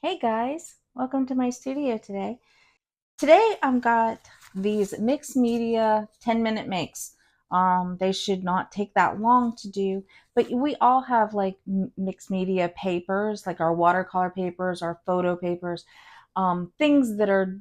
Hey guys, welcome to my studio today. Today I've got these mixed media 10-minute makes. They should not take that long to do, but we all have like mixed media papers, like our watercolor papers, our photo papers, things that are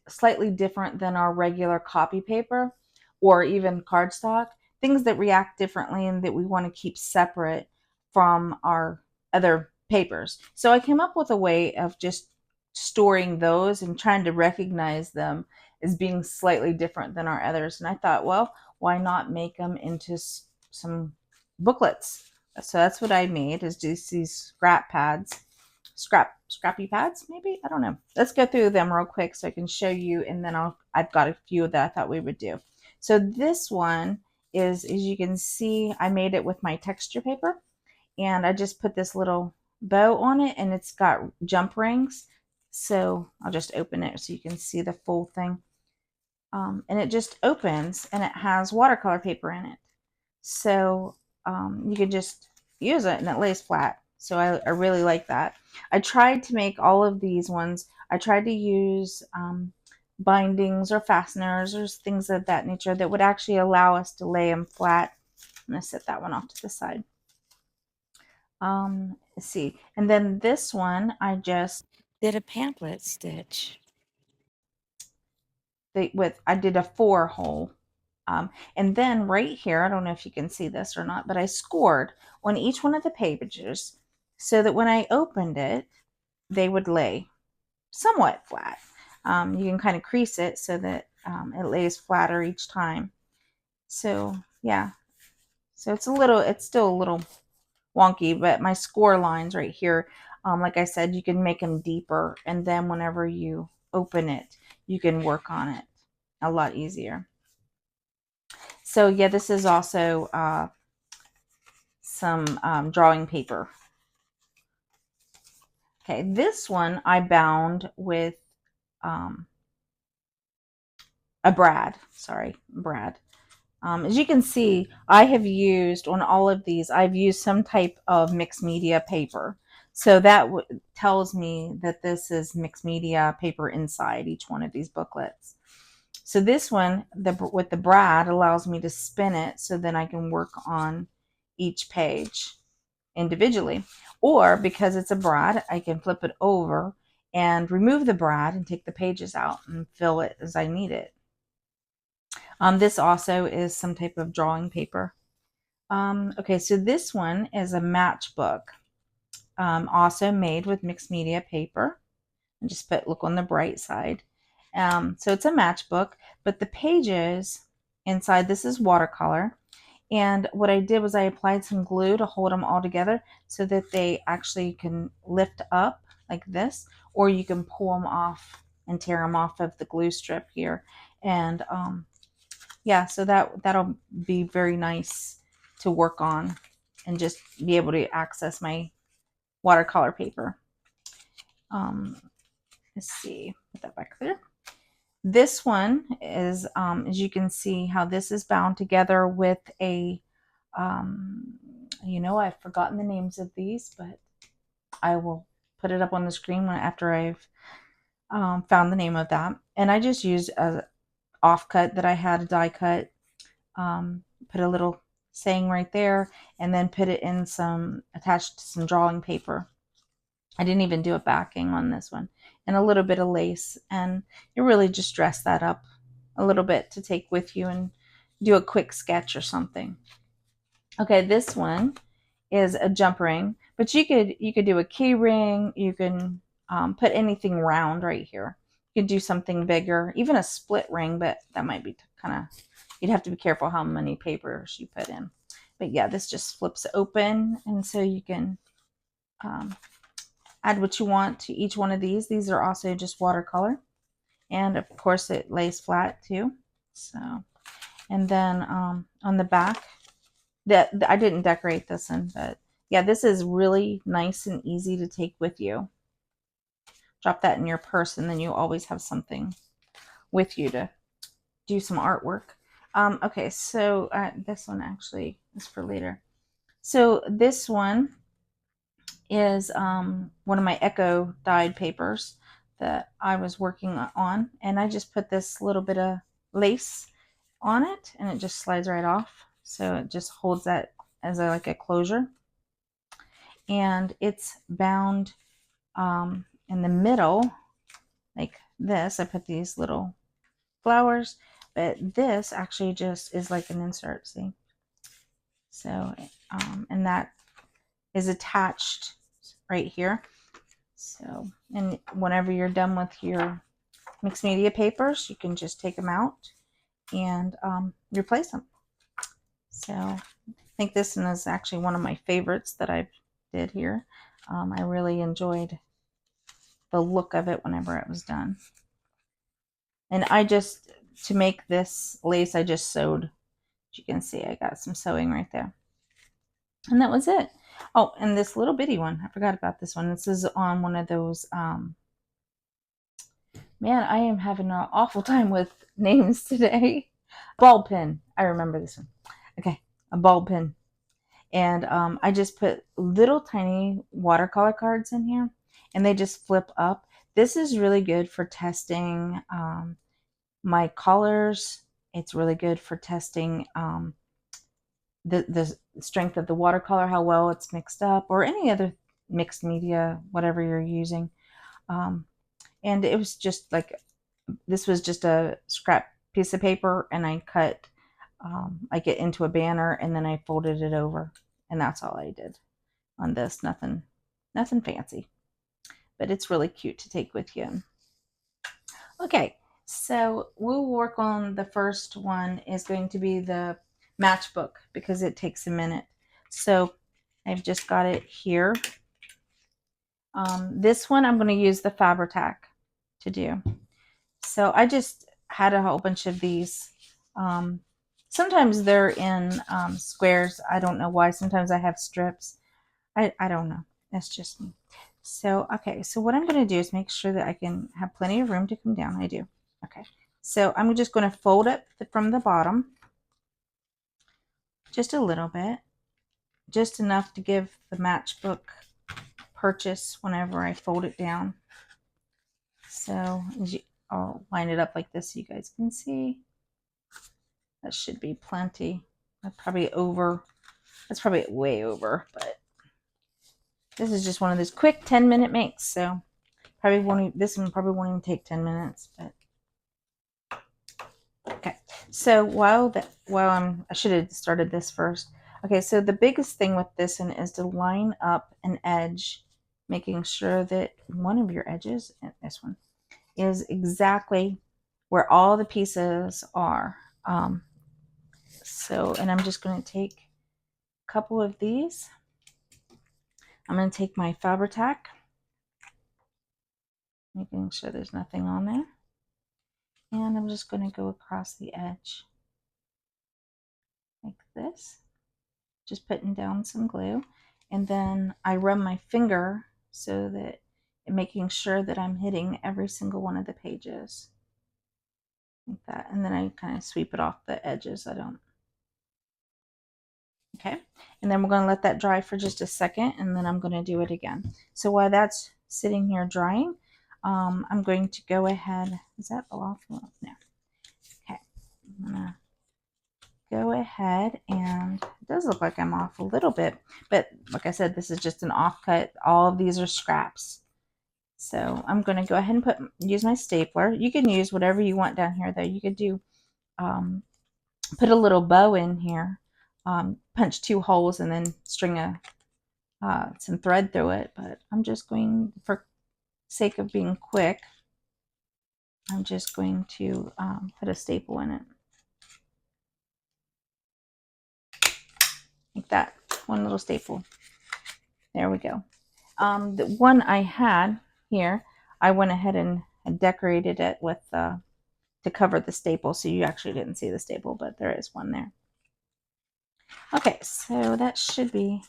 slightly different than our regular copy paper or even cardstock, things that react differently and that we want to keep separate from our other papers. So I came up with a way of just storing those and trying to recognize them as being slightly different than our others. And I thought, well, why not make them into some booklets? So that's what I made, is just these scrap pads, scrappy pads, maybe, I don't know. Let's go through them real quick so I can show you, and then I've got a few that I thought we would do. So this one is, as you can see, I made it with my texture paper, and I just put this little bow on it, and it's got jump rings. So I'll just open it so you can see the full thing. And it just opens, and it has watercolor paper in it. So you can just use it, and it lays flat. So I really like that. I tried to make all of these ones. I tried to use bindings or fasteners or things of that nature that would actually allow us to lay them flat. I'm going to set that one off to the side. Let's see. And then this one, I just did a pamphlet stitch. I did a 4-hole. And then right here, I don't know if you can see this or not, but I scored on each one of the pages so that when I opened it, they would lay somewhat flat. You can kind of crease it so that it lays flatter each time. So yeah, so it's still a little wonky, but my score lines right here, like I said, you can make them deeper, and then whenever you open it, you can work on it a lot easier. So yeah, this is also some drawing paper. Okay, this one I bound with um, a brad. Sorry, brad. As you can see, I have used on all of these, I've used some type of mixed media paper. So that tells me that this is mixed media paper inside each one of these booklets. So this one, with the brad, allows me to spin it so then I can work on each page individually. Or because it's a brad, I can flip it over and remove the brad and take the pages out and fill it as I need it. This also is some type of drawing paper. Okay, so this one is a matchbook, also made with mixed media paper. And just look on the bright side. So it's a matchbook, but the pages inside, this is watercolor. And what I did was I applied some glue to hold them all together so that they actually can lift up like this, or you can pull them off and tear them off of the glue strip here. And yeah, so that'll be very nice to work on and just be able to access my watercolor paper. Let's see, put that back there. This one is, as you can see, how this is bound together with a, I've forgotten the names of these, but I will put it up on the screen after I've found the name of that. And I just used a offcut that I had, a die cut, put a little saying right there, and then put it in attached to some drawing paper. I didn't even do a backing on this one, and a little bit of lace, and you really just dress that up a little bit to take with you and do a quick sketch or something. Okay, this one is a jump ring, but you could do a key ring. You can put anything round right here. You could do something bigger, even a split ring, but that might be kind of, you'd have to be careful how many papers you put in. But yeah, this just flips open, and so you can add what you want to each one of these. These are also just watercolor, and of course it lays flat too. So, and then on the back, that I didn't decorate this in, but yeah, this is really nice and easy to take with you. Drop that in your purse, and then you always have something with you to do some artwork. Okay, so this one actually is for later. So this one is one of my Echo dyed papers that I was working on, and I just put this little bit of lace on it, and it just slides right off. So it just holds that as like a closure, and it's bound in the middle like this. I put these little flowers, but this actually just is like an insert, see? So, and that is attached right here. So, and whenever you're done with your mixed media papers, you can just take them out and replace them. So I think this one is actually one of my favorites that I did here. I really enjoyed the look of it whenever it was done. And I just, to make this lace, I just sewed. As you can see, I got some sewing right there. And that was it. Oh, and this little bitty one, I forgot about this one. This is on one of those, man, I am having an awful time with names today. Ball pen. I remember this one. Okay, a ball pen. And I just put little tiny watercolor cards in here, and they just flip up. This is really good for testing my colors. It's really good for testing the strength of the watercolor, how well it's mixed up, or any other mixed media, whatever you're using. And it was just like, this was just a scrap piece of paper, and I cut like it into a banner, and then I folded it over, and that's all I did on this. Nothing fancy, but it's really cute to take with you. Okay, so we'll work on the first one is going to be the Matchbook, because it takes a minute. So I've just got it here. This one I'm going to use the Fabri-Tac to do. So I just had a whole bunch of these. Sometimes they're in squares. I don't know why. Sometimes I have strips. I don't know. That's just me. So, okay. So what I'm going to do is make sure that I can have plenty of room to come down. I do. Okay. So I'm just going to fold it from the bottom. Just a little bit. Just enough to give the Matchbook purchase whenever I fold it down. So I'll line it up like this so you guys can see. That should be plenty. That's probably way over, but this is just one of those quick 10-minute makes. So this one probably won't even take 10 minutes, but okay. So I should have started this first. Okay, so the biggest thing with this one is to line up an edge, making sure that one of your edges, this one, is exactly where all the pieces are. And I'm just going to take a couple of these. I'm going to take my Fabri-Tac, making sure there's nothing on there. And I'm just going to go across the edge like this, just putting down some glue. And then I rub my finger so that making sure that I'm hitting every single one of the pages like that. And then I kind of sweep it off the edges. Okay. And then we're going to let that dry for just a second, and then I'm going to do it again. So while that's sitting here drying, I'm going to go ahead. Is that off? No. Okay. I'm going to go ahead, and it does look like I'm off a little bit, but like I said, this is just an offcut. All of these are scraps. So I'm going to go ahead and use my stapler. You can use whatever you want down here, though. You could do put a little bow in here, punch 2 holes, and then string some thread through it. But I'm just going, for sake of being quick, I'm just going to put a staple in it. Like that. One little staple. There we go. The one I had here, I went ahead and decorated it with to cover the staple, so you actually didn't see the staple, but there is one there. Okay, so that should be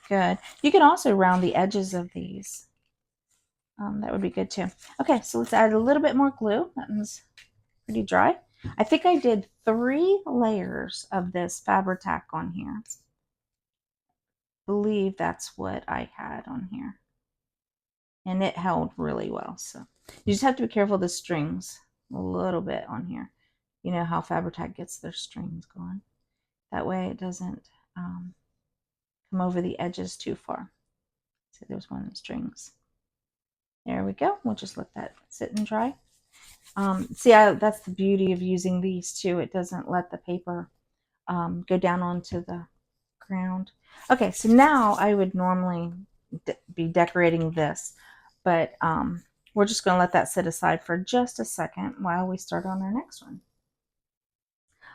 good. You can also round the edges of these. That would be good too. Okay, so let's add a little bit more glue. That one's pretty dry. I think I did 3 layers of this Fabri-Tac on here. believe that's what I had on here. And it held really well. So you just have to be careful of the strings a little bit on here. You know how Fabri-Tac gets their strings going. That way it doesn't come over the edges too far. So there's one of the strings. There we go. We'll just let that sit and dry. See, that's the beauty of using these too. It doesn't let the paper go down onto the ground. Okay, so now I would normally be decorating this, but we're just going to let that sit aside for just a second while we start on our next one.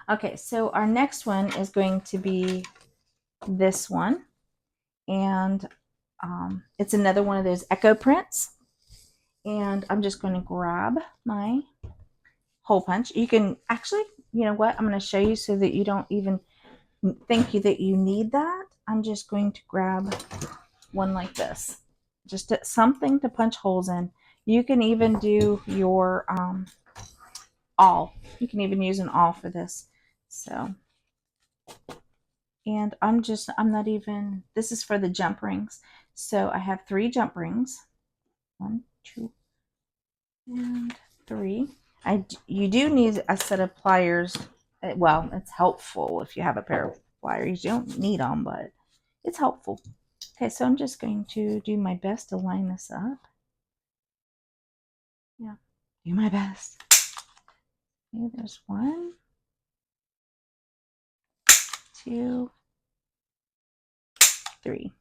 Okay, so our next one is going to be this one, and it's another one of those echo prints, and I'm just going to grab my hole punch. You can actually, you know what, I'm going to show you so that you don't even think that you need that. I'm just going to grab one like this, just something to punch holes in. You can even do your awl. You can even use an awl for this. So, and I'm not even, this is for the jump rings. So I have 3 jump rings. 1, 2, and 3. You do need a set of pliers. Well, it's helpful if you have a pair of pliers. You don't need them, but it's helpful. Okay, so I'm just going to do my best to line this up. Yeah, do my best. Okay, there's 1, 2, 3.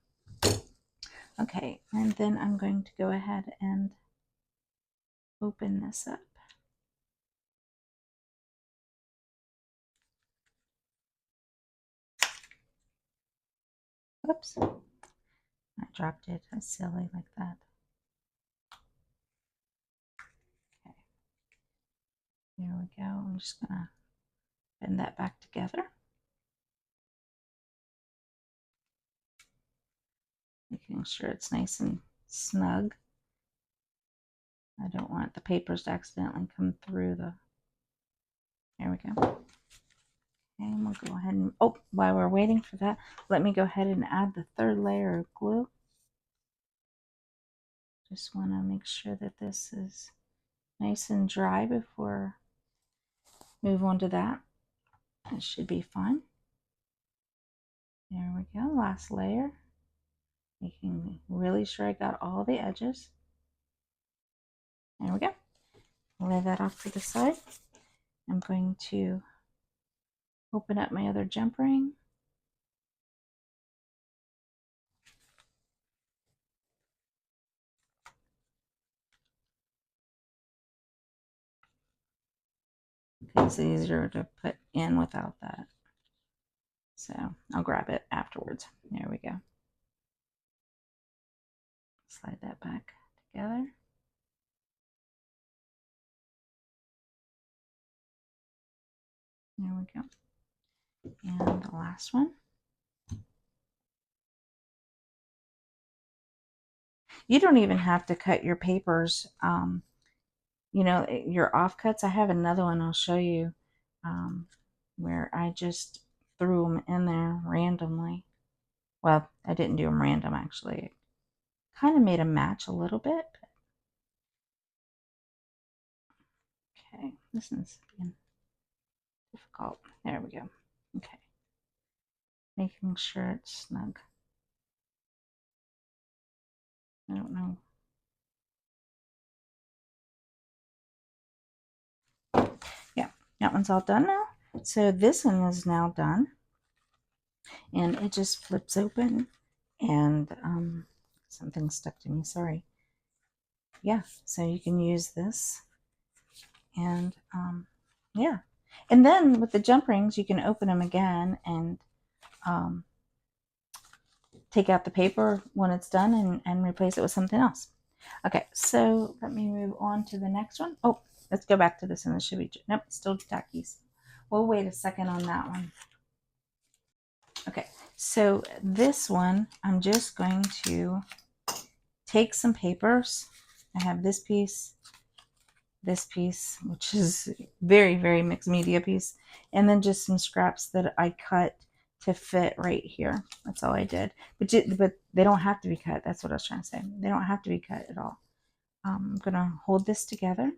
Okay, and then I'm going to go ahead and open this up. Oops, I dropped it. That's silly like that. Okay, here we go. I'm just gonna bend that back together. Making sure it's nice and snug. I don't want the papers to accidentally come through the, there we go. And we'll go ahead and, oh, while we're waiting for that, let me go ahead and add the 3rd layer of glue. Just want to make sure that this is nice and dry before move on to that. It should be fine. There we go, last layer. Making really sure I got all the edges. There we go. Lay that off to the side. I'm going to open up my other jump ring. It's easier to put in without that. So I'll grab it afterwards. There we go. Slide that back together. There we go. And the last one. You don't even have to cut your papers, you know, your offcuts. I have another one I'll show you where I just threw them in there randomly. Well, I didn't do them random actually. Kind of made them match a little bit. Okay, this is being difficult. There we go. Okay, making sure it's snug. I don't know. Yeah, that one's all done now. So this one is now done. And it just flips open. And something stuck to me, sorry. Yeah, so you can use this. And yeah. And then with the jump rings, you can open them again and take out the paper when it's done and replace it with something else. Okay, so let me move on to the next one. Oh, let's go back to this one. This should be, nope, still tackies. We'll wait a second on that one. Okay, so this one, I'm just going to take some papers. I have this piece, which is very, very mixed media piece, and then just some scraps that I cut to fit right here. That's all I did. But they don't have to be cut. That's what I was trying to say. They don't have to be cut at all. I'm going to hold this together.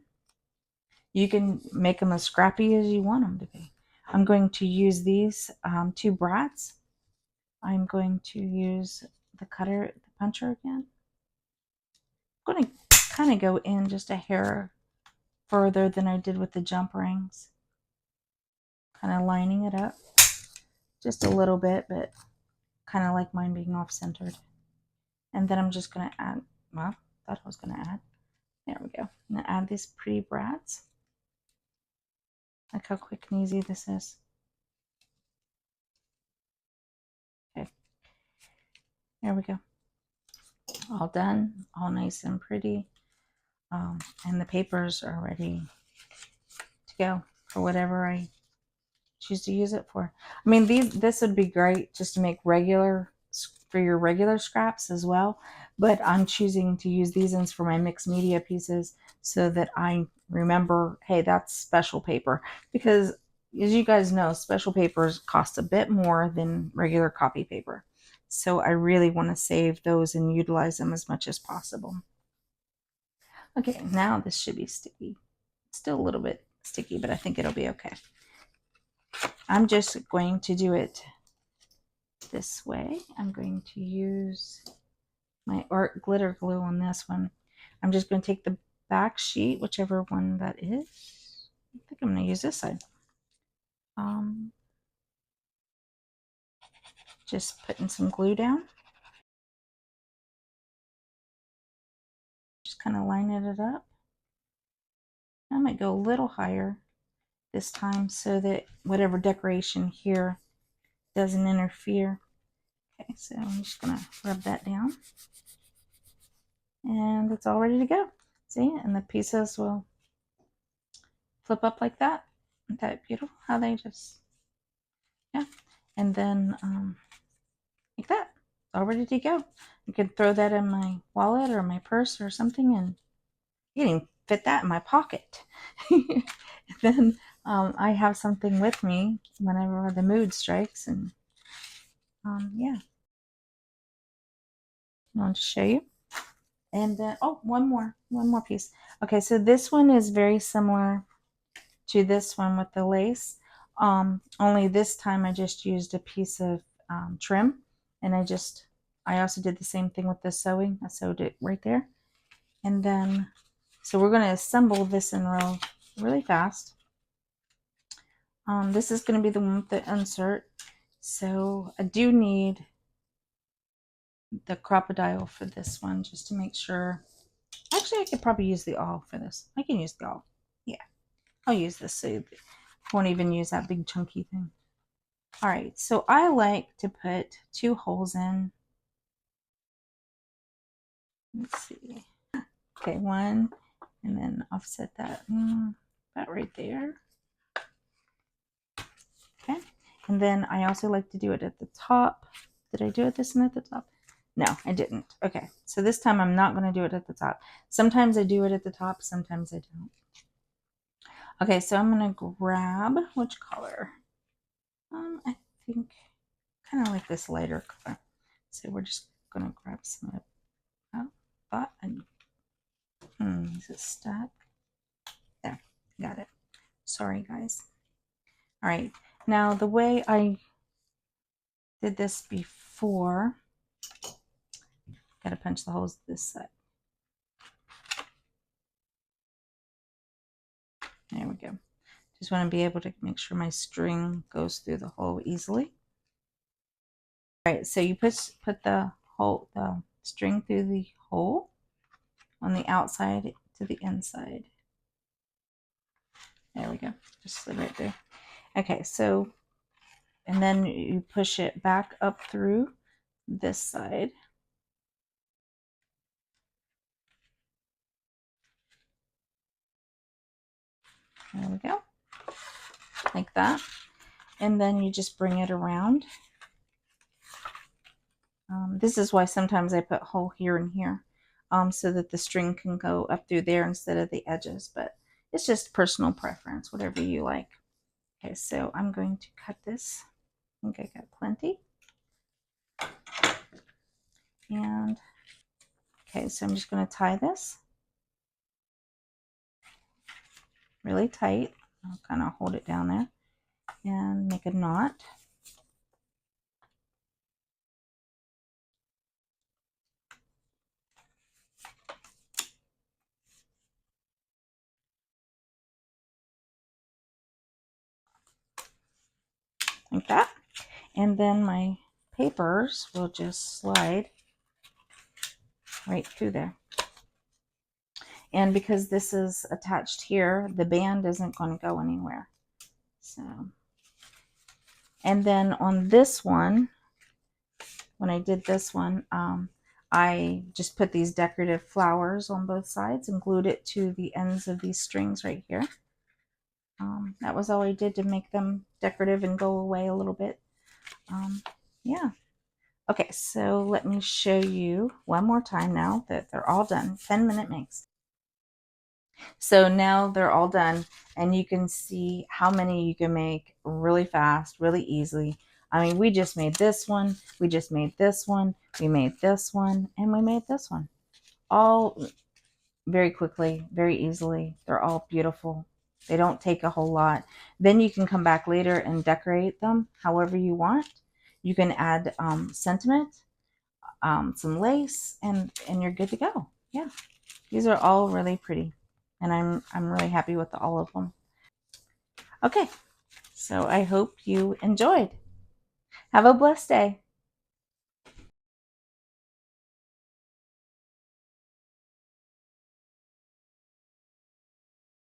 You can make them as scrappy as you want them to be. I'm going to use these two brads. I'm going to use the puncher again. I'm going to kind of go in just a hair further than I did with the jump rings. Kind of lining it up just a little bit, but kind of like mine being off-centered. And then I'm just going to add, well, I thought I was going to add. There we go. I'm going to add these pretty brads. Look how quick and easy this is. Okay. There we go. All done. All nice and pretty. And the papers are ready to go for whatever I choose to use it for. I mean, this would be great just to make for your regular scraps as well, but I'm choosing to use these ones for my mixed media pieces so that I remember, hey, that's special paper, because as you guys know, special papers cost a bit more than regular copy paper. So I really want to save those and utilize them as much as possible. Okay, now this should be sticky. Still a little bit sticky, but I think it'll be okay. I'm just going to do it this way. I'm going to use my art glitter glue on this one. I'm just going to take the back sheet, whichever one that is. I think I'm going to use this side. Just putting some glue down. Just kind of lining it up. I might go a little higher this time so that whatever decoration here doesn't interfere. Okay, so I'm just going to rub that down. And it's all ready to go. See, and the pieces will flip up like that. Isn't that beautiful? How they just, yeah. And then like that, all ready to go. I could throw that in my wallet or my purse or something, and you can even fit that in my pocket. And then I have something with me whenever the mood strikes, and yeah. I want to show you. And then, oh, one more piece. Okay, so this one is very similar to this one with the lace. Only this time I just used a piece of trim, and I also did the same thing with the sewing. I sewed it right there. And then, so we're going to assemble this in really fast. This is going to be the one with the insert. So I do need the crocodile for this one, just to make sure. Actually, I could probably use the awl for this. I can use the awl. Yeah, I'll use this, so I won't even use that big chunky thing. All right, so I like to put 2 holes in. Let's see. Okay, 1, and then offset that about right there. Okay, and then I also like to do it at the top. Did I do it this one at the top? No, I didn't. Okay, so this time I'm not going to do it at the top. Sometimes I do it at the top, sometimes I don't. Okay, so I'm going to grab, which color? I think kind of like this lighter color. So we're just going to grab some of that. Is it stuck? There, got it. Sorry, guys. All right, now the way I did this before, got to punch the holes this side. There we go. Just want to be able to make sure my string goes through the hole easily. All right, so you put the string through the hole on the outside to the inside. There we go, just slid right there. Okay, so, and then you push it back up through this side. There we go, like that. And then you just bring it around. This is why sometimes I put hole here and here, so that the string can go up through there instead of the edges, but it's just personal preference, whatever you like. Okay, so I'm going to cut this think I got plenty. And okay, so I'm just going to tie this really tight. I'll kind of hold it down there and make a knot. Like that. And then my papers will just slide right through there. And because this is attached here, the band isn't going to go anywhere. So, and then on this one, when I did this one, I just put these decorative flowers on both sides and glued it to the ends of these strings right here. That was all I did to make them decorative and go away a little bit. Yeah. Okay, so let me show you one more time now that they're all done. 10-minute makes. So now they're all done, and you can see how many you can make really fast, really easily. I mean, we just made this one, we just made this one, we made this one, and we made this one. All very quickly, very easily. They're all beautiful. They don't take a whole lot. Then you can come back later and decorate them however you want. You can add sentiment, some lace, and you're good to go. Yeah, these are all really pretty, and I'm really happy with all of them. Okay, so I hope you enjoyed. Have a blessed day.